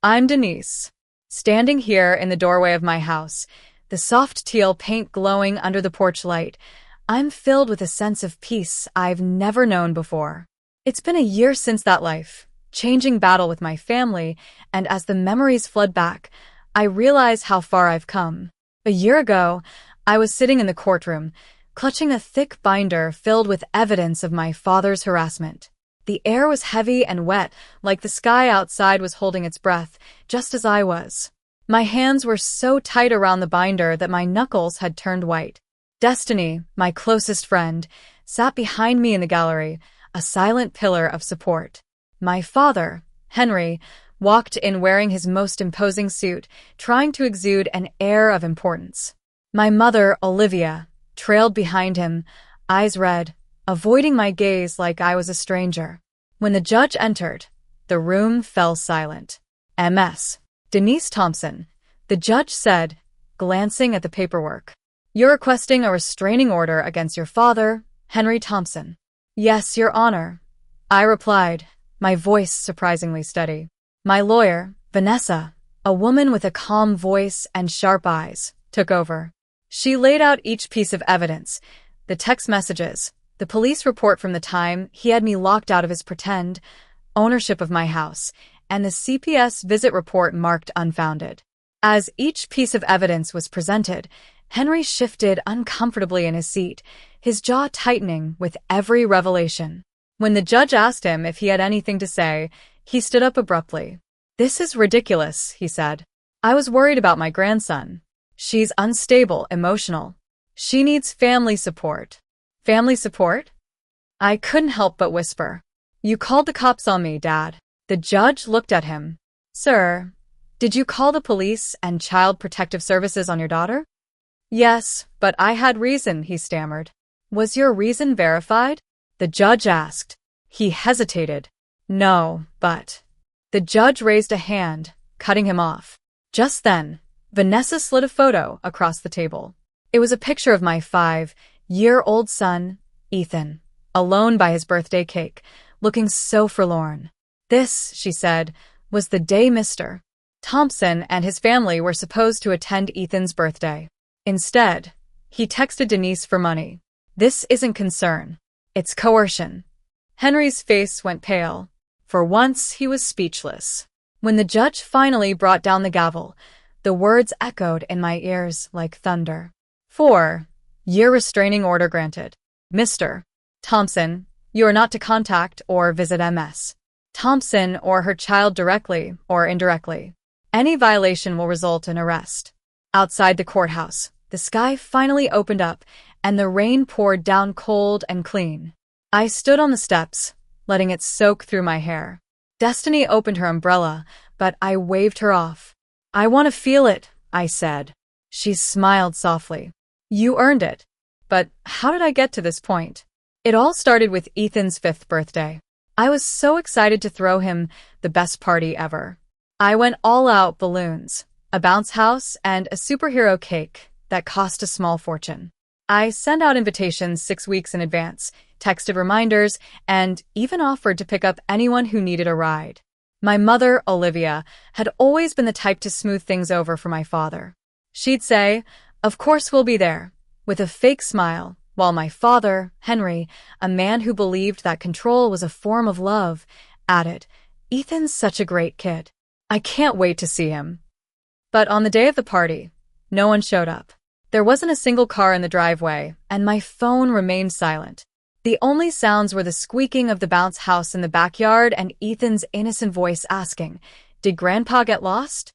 I'm Denise, standing here in the doorway of my house, the soft teal paint glowing under the porch light. I'm filled with a sense of peace I've never known before. It's been a year since that life-changing battle with my family, and as the memories flood back, I realize how far I've come. A year ago, I was sitting in the courtroom, clutching a thick binder filled with evidence of my father's harassment. The air was heavy and wet, like the sky outside was holding its breath, just as I was. My hands were so tight around the binder that my knuckles had turned white. Destiny, my closest friend, sat behind me in the gallery, a silent pillar of support. My father, Henry, walked in wearing his most imposing suit, trying to exude an air of importance. My mother, Olivia, trailed behind him, eyes red, avoiding my gaze like I was a stranger. When the judge entered, the room fell silent. Ms. Denise Thompson, the judge said, glancing at the paperwork. You're requesting a restraining order against your father, Henry Thompson. Yes, Your Honor, I replied, my voice surprisingly steady. My lawyer, Vanessa, a woman with a calm voice and sharp eyes, took over. She laid out each piece of evidence, the text messages, the police report from the time he had me locked out of his pretend ownership of my house, and the CPS visit report marked unfounded. As each piece of evidence was presented, Henry shifted uncomfortably in his seat, his jaw tightening with every revelation. When the judge asked him if he had anything to say, he stood up abruptly. This is ridiculous, he said. I was worried about my grandson. She's unstable, emotional. She needs family support. Family support? I couldn't help but whisper. You called the cops on me, Dad. The judge looked at him. Sir, did you call the police and Child Protective Services on your daughter? Yes, but I had reason, he stammered. Was your reason verified? The judge asked. He hesitated. No, but... The judge raised a hand, cutting him off. Just then, Vanessa slid a photo across the table. It was a picture of my 5-year-old son, Ethan, alone by his birthday cake, looking so forlorn. This, she said, was the day Mr. Thompson and his family were supposed to attend Ethan's birthday. Instead, he texted Denise for money. This isn't concern. It's coercion. Henry's face went pale. For once, he was speechless. When the judge finally brought down the gavel, the words echoed in my ears like thunder. 4-year restraining order granted. Mr. Thompson, you are not to contact or visit Ms. Thompson or her child directly or indirectly. Any violation will result in arrest. Outside the courthouse, the sky finally opened up and the rain poured down cold and clean. I stood on the steps, letting it soak through my hair. Destiny opened her umbrella, but I waved her off. I want to feel it, I said. She smiled softly. You earned it. But how did I get to this point? It all started with Ethan's 5th birthday. I was so excited to throw him the best party ever. I went all out: balloons, a bounce house, and a superhero cake that cost a small fortune. I sent out invitations 6 weeks in advance, texted reminders, and even offered to pick up anyone who needed a ride. My mother, Olivia, had always been the type to smooth things over for my father. She'd say, "Of course we'll be there," with a fake smile, while my father, Henry, a man who believed that control was a form of love, added, "Ethan's such a great kid. I can't wait to see him." But on the day of the party, no one showed up. There wasn't a single car in the driveway, and my phone remained silent. The only sounds were the squeaking of the bounce house in the backyard and Ethan's innocent voice asking, "Did Grandpa get lost?"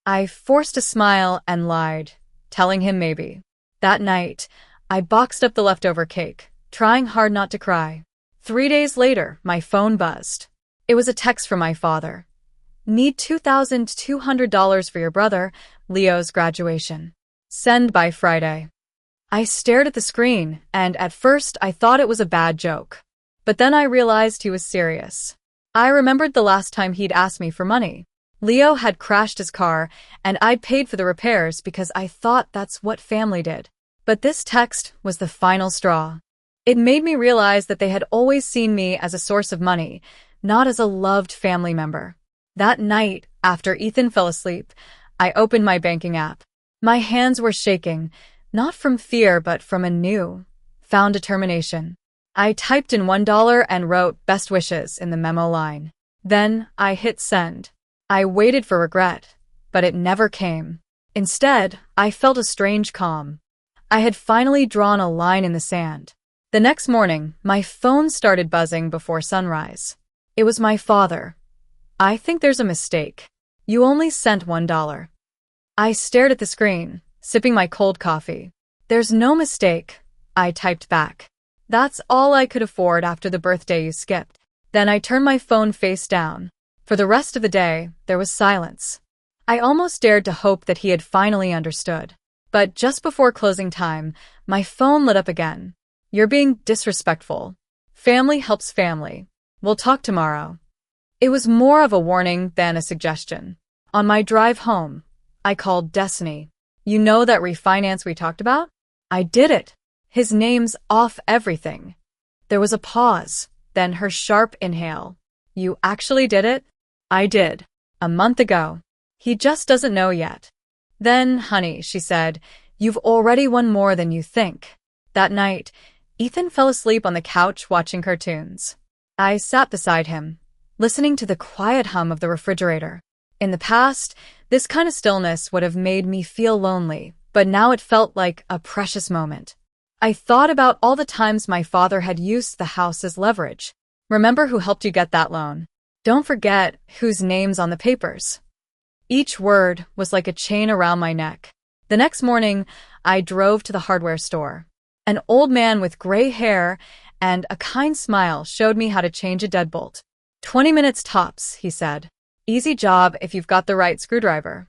I forced a smile and lied, telling him maybe. That night, I boxed up the leftover cake, trying hard not to cry. 3 days later, my phone buzzed. It was a text from my father. Need $2,200 for your brother, Leo's graduation. Send by Friday. I stared at the screen, and at first I thought it was a bad joke. But then I realized he was serious. I remembered the last time he'd asked me for money. Leo had crashed his car, and I'd paid for the repairs because I thought that's what family did. But this text was the final straw. It made me realize that they had always seen me as a source of money, not as a loved family member. That night, After Ethan fell asleep, I opened my banking app. My hands were shaking, not from fear but from a new, found determination. I typed in $1 and wrote "best wishes" in the memo line. Then I hit send. I waited for regret, but it never came. Instead, I felt a strange calm. I had finally drawn a line in the sand. The next morning, my phone started buzzing before sunrise. It was my father. "I think there's a mistake. You only sent $1. I stared at the screen, sipping my cold coffee. "There's no mistake," I typed back. "That's all I could afford after the birthday you skipped." Then I turned my phone face down. For the rest of the day, there was silence. I almost dared to hope that he had finally understood. But just before closing time, my phone lit up again. "You're being disrespectful. Family helps family. We'll talk tomorrow." It was more of a warning than a suggestion. On my drive home, I called Destiny. "You know that refinance we talked about?" "I did it." His name's off everything. There was a pause, then her sharp inhale. "You actually did it?" "I did. A month ago. He just doesn't know yet." "Then, honey," she said, "you've already won more than you think." That night, Ethan fell asleep on the couch watching cartoons. I sat beside him, listening to the quiet hum of the refrigerator. In the past, this kind of stillness would have made me feel lonely, but now it felt like a precious moment. I thought about all the times my father had used the house as leverage. "Remember who helped you get that loan? Don't forget whose name's on the papers." Each word was like a chain around my neck. The next morning, I drove to the hardware store. An old man with gray hair and a kind smile showed me how to change a deadbolt. 20 minutes tops, he said. "Easy job if you've got the right screwdriver."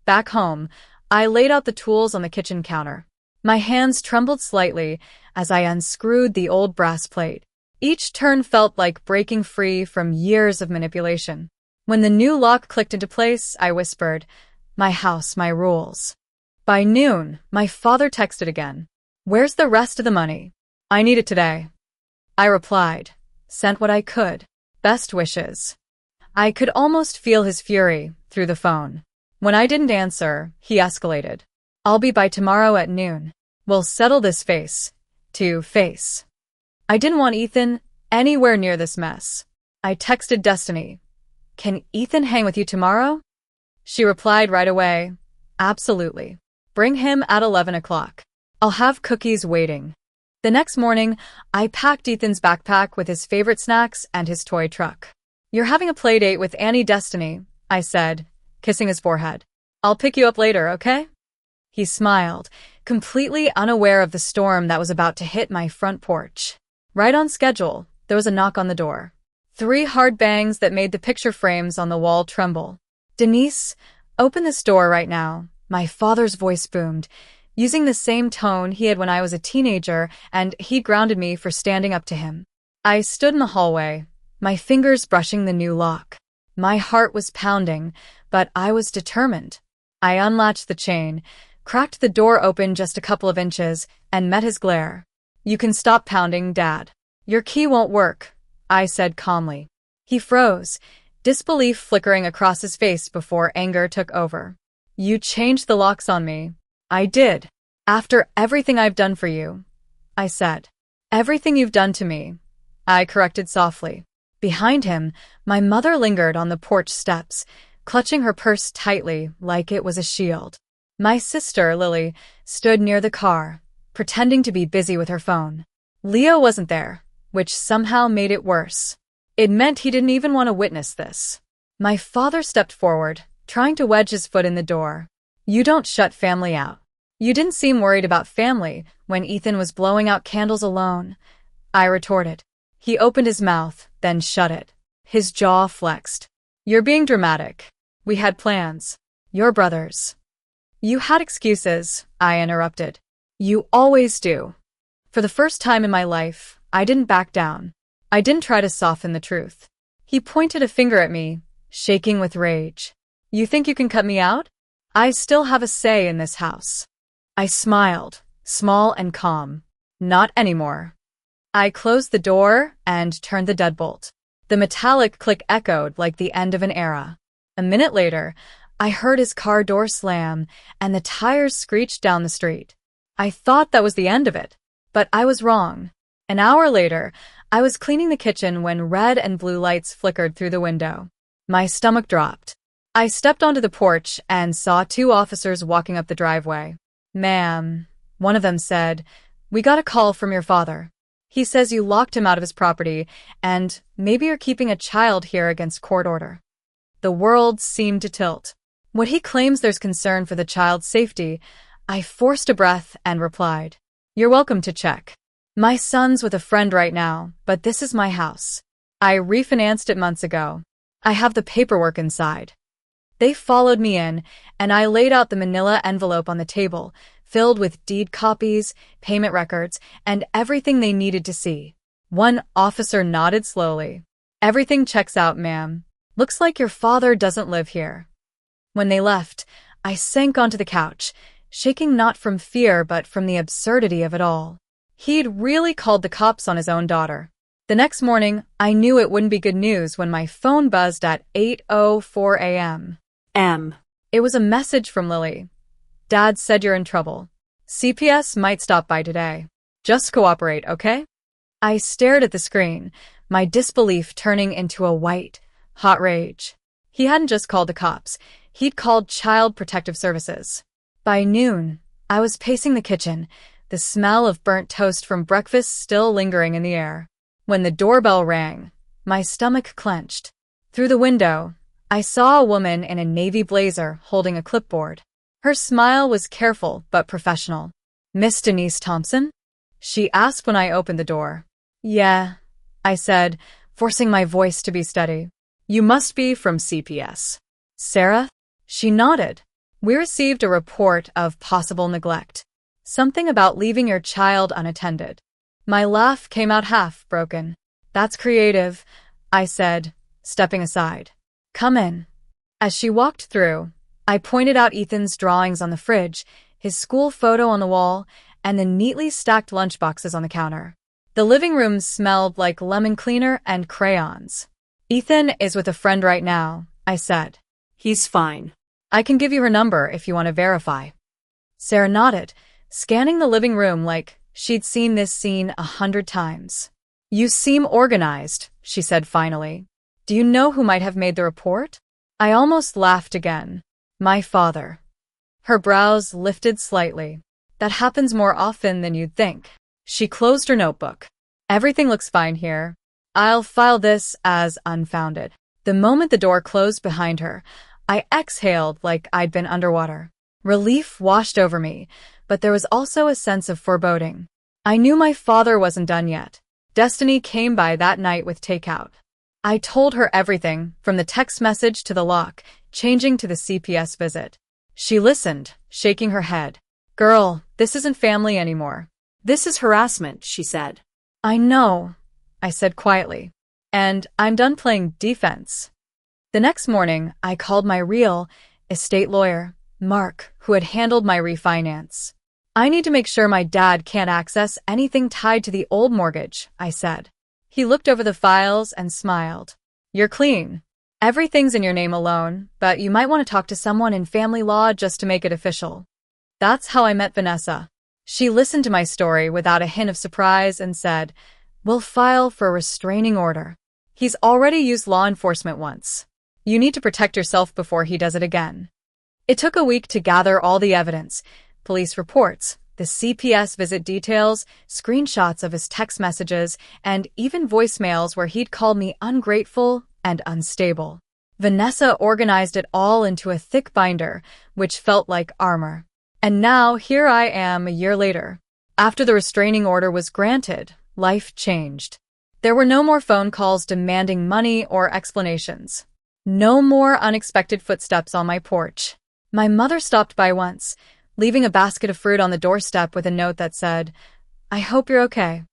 Back home, I laid out the tools on the kitchen counter. My hands trembled slightly as I unscrewed the old brass plate. Each turn felt like breaking free from years of manipulation. When the new lock clicked into place, I whispered, "My house, my rules." By noon, my father texted again. "Where's the rest of the money? I need it today." I replied, "Sent what I could. Best wishes." I could almost feel his fury through the phone. When I didn't answer, he escalated. "I'll be by tomorrow at noon. We'll settle this face to face." I didn't want Ethan anywhere near this mess. I texted Destiny, "Can Ethan hang with you tomorrow?" She replied right away, "Absolutely. Bring him at 11 o'clock. I'll have cookies waiting." The next morning, I packed Ethan's backpack with his favorite snacks and his toy truck. "You're having a play date with Annie Destiny," I said, kissing his forehead. "I'll pick you up later, okay?" He smiled, completely unaware of the storm that was about to hit my front porch. Right on schedule, there was a knock on the door. 3 hard bangs that made the picture frames on the wall tremble. "Denise, open this door right now," my father's voice boomed, using the same tone he had when I was a teenager, and he grounded me for standing up to him. I stood in the hallway, my fingers brushing the new lock. My heart was pounding, but I was determined. I unlatched the chain, cracked the door open just a couple of inches, and met his glare. "You can stop pounding, Dad. Your key won't work," I said calmly. He froze, disbelief flickering across his face before anger took over. "You changed the locks on me." "I did. After everything I've done for you," I said. "Everything you've done to me," I corrected softly. Behind him, my mother lingered on the porch steps, clutching her purse tightly like it was a shield. My sister, Lily, stood near the car, pretending to be busy with her phone. Leo wasn't there, which somehow made it worse. It meant he didn't even want to witness this. My father stepped forward, trying to wedge his foot in the door. "You don't shut family out. You didn't seem worried about family when Ethan was blowing out candles alone," I retorted. He opened his mouth, then shut it. His jaw flexed. "You're being dramatic. We had plans. Your brothers." "You had excuses," I interrupted. "You always do." For the first time in my life, I didn't back down. I didn't try to soften the truth. He pointed a finger at me, shaking with rage. "You think you can cut me out? I still have a say in this house." I smiled, small and calm. "Not anymore." I closed the door and turned the deadbolt. The metallic click echoed like the end of an era. A minute later, I heard his car door slam and the tires screeched down the street. I thought that was the end of it, but I was wrong. An hour later, I was cleaning the kitchen when red and blue lights flickered through the window. My stomach dropped. I stepped onto the porch and saw two officers walking up the driveway. "Ma'am," one of them said, "we got a call from your father. He says you locked him out of his property, and maybe you're keeping a child here against court order." The world seemed to tilt. What he claims there's concern for the child's safety, I forced a breath and replied, "You're welcome to check. My son's with a friend right now, but this is my house. I refinanced it months ago. I have the paperwork inside." They followed me in, and I laid out the manila envelope on the table, filled with deed copies, payment records, and everything they needed to see. One officer nodded slowly. "Everything checks out, ma'am. Looks like your father doesn't live here." When they left, I sank onto the couch, shaking not from fear but from the absurdity of it all. He'd really called the cops on his own daughter. The next morning, I knew it wouldn't be good news when my phone buzzed at 8:04 a.m. It was a message from Lily. "Dad said you're in trouble. CPS might stop by today. Just cooperate, okay?" I stared at the screen, my disbelief turning into a white, hot rage. He hadn't just called the cops. He'd called Child Protective Services. By noon, I was pacing the kitchen, the smell of burnt toast from breakfast still lingering in the air. When the doorbell rang, my stomach clenched. Through the window, I saw a woman in a navy blazer holding a clipboard. Her smile was careful but professional. "Miss Denise Thompson?" she asked when I opened the door. "Yeah," I said, forcing my voice to be steady. "You must be from CPS. Sarah?" She nodded. "We received a report of possible neglect. Something about leaving your child unattended." My laugh came out half broken. "That's creative," I said, stepping aside. "Come in." As she walked through, I pointed out Ethan's drawings on the fridge, his school photo on the wall, and the neatly stacked lunchboxes on the counter. The living room smelled like lemon cleaner and crayons. "Ethan is with a friend right now," I said. "He's fine." "I can give you her number if you want to verify." Sarah nodded, scanning the living room like she'd seen this scene 100 times. "You seem organized," she said finally. "Do you know who might have made the report?" I almost laughed again. "My father." Her brows lifted slightly. "That happens more often than you'd think." She closed her notebook. "Everything looks fine here. I'll file this as unfounded." The moment the door closed behind her, I exhaled like I'd been underwater. Relief washed over me, but there was also a sense of foreboding. I knew my father wasn't done yet. Destiny came by that night with takeout. I told her everything, from the text message to the lock, changing to the CPS visit. She listened, shaking her head. "Girl, this isn't family anymore." "This is harassment," she said. "I know," I said quietly. "And I'm done playing defense." The next morning, I called my real estate lawyer, Mark, who had handled my refinance. "I need to make sure my dad can't access anything tied to the old mortgage," I said. He looked over the files and smiled. "You're clean. Everything's in your name alone, but you might want to talk to someone in family law just to make it official." That's how I met Vanessa. She listened to my story without a hint of surprise and said, "We'll file for a restraining order. He's already used law enforcement once. You need to protect yourself before he does it again." It took a week to gather all the evidence, police reports, the CPS visit details, screenshots of his text messages, and even voicemails where he'd called me ungrateful and unstable. Vanessa organized it all into a thick binder, which felt like armor. And now here I am a year later. After the restraining order was granted, life changed. There were no more phone calls demanding money or explanations. No more unexpected footsteps on my porch. My mother stopped by once, leaving a basket of fruit on the doorstep with a note that said, "I hope you're okay."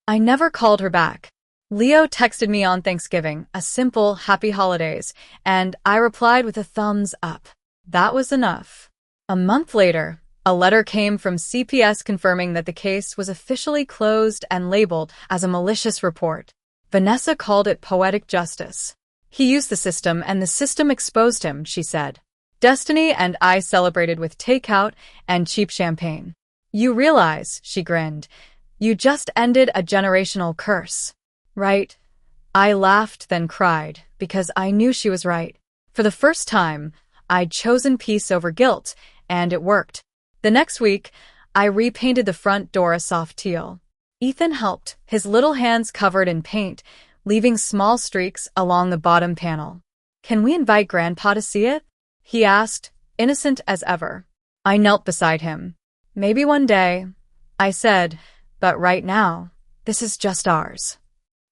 I never called her back. Leo texted me on Thanksgiving, a simple happy holidays, and I replied with a thumbs up. That was enough. A month later, a letter came from CPS confirming that the case was officially closed and labeled as a malicious report. Vanessa called it poetic justice. He used the system and the system exposed him, she said. Destiny and I celebrated with takeout and cheap champagne. You realize, she grinned, you just ended a generational curse. Right? I laughed, then cried, because I knew she was right. For the first time, I'd chosen peace over guilt, and it worked. The next week, I repainted the front door a soft teal. Ethan helped, his little hands covered in paint, leaving small streaks along the bottom panel. Can we invite Grandpa to see it? He asked, innocent as ever. I knelt beside him. Maybe one day, I said, but right now, this is just ours.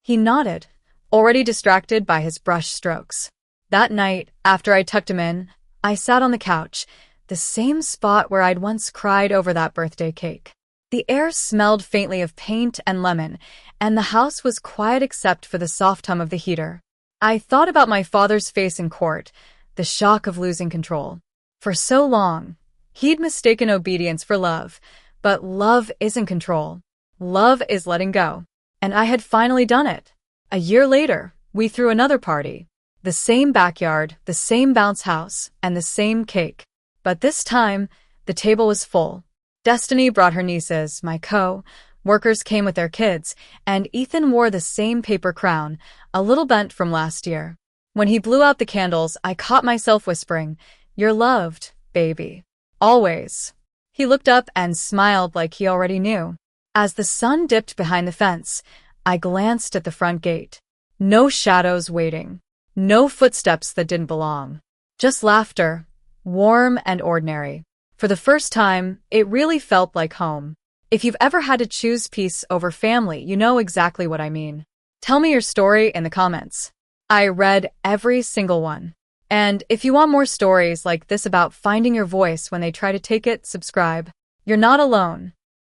He nodded, already distracted by his brush strokes. That night, after I tucked him in, I sat on the couch, the same spot where I'd once cried over that birthday cake. The air smelled faintly of paint and lemon, and the house was quiet except for the soft hum of the heater. I thought about my father's face in court, the shock of losing control. For so long, he'd mistaken obedience for love, but love isn't control. Love is letting go. And I had finally done it. A year later, we threw another party. The same backyard, the same bounce house, and the same cake. But this time, the table was full. Destiny brought her nieces, my co-workers came with their kids, and Ethan wore the same paper crown, a little bent from last year. When he blew out the candles, I caught myself whispering, "You're loved, baby. Always." He looked up and smiled like he already knew. As the sun dipped behind the fence, I glanced at the front gate. No shadows waiting. No footsteps that didn't belong. Just laughter, warm and ordinary. For the first time, it really felt like home. If you've ever had to choose peace over family, you know exactly what I mean. Tell me your story in the comments. I read every single one. And if you want more stories like this about finding your voice when they try to take it, subscribe. You're not alone.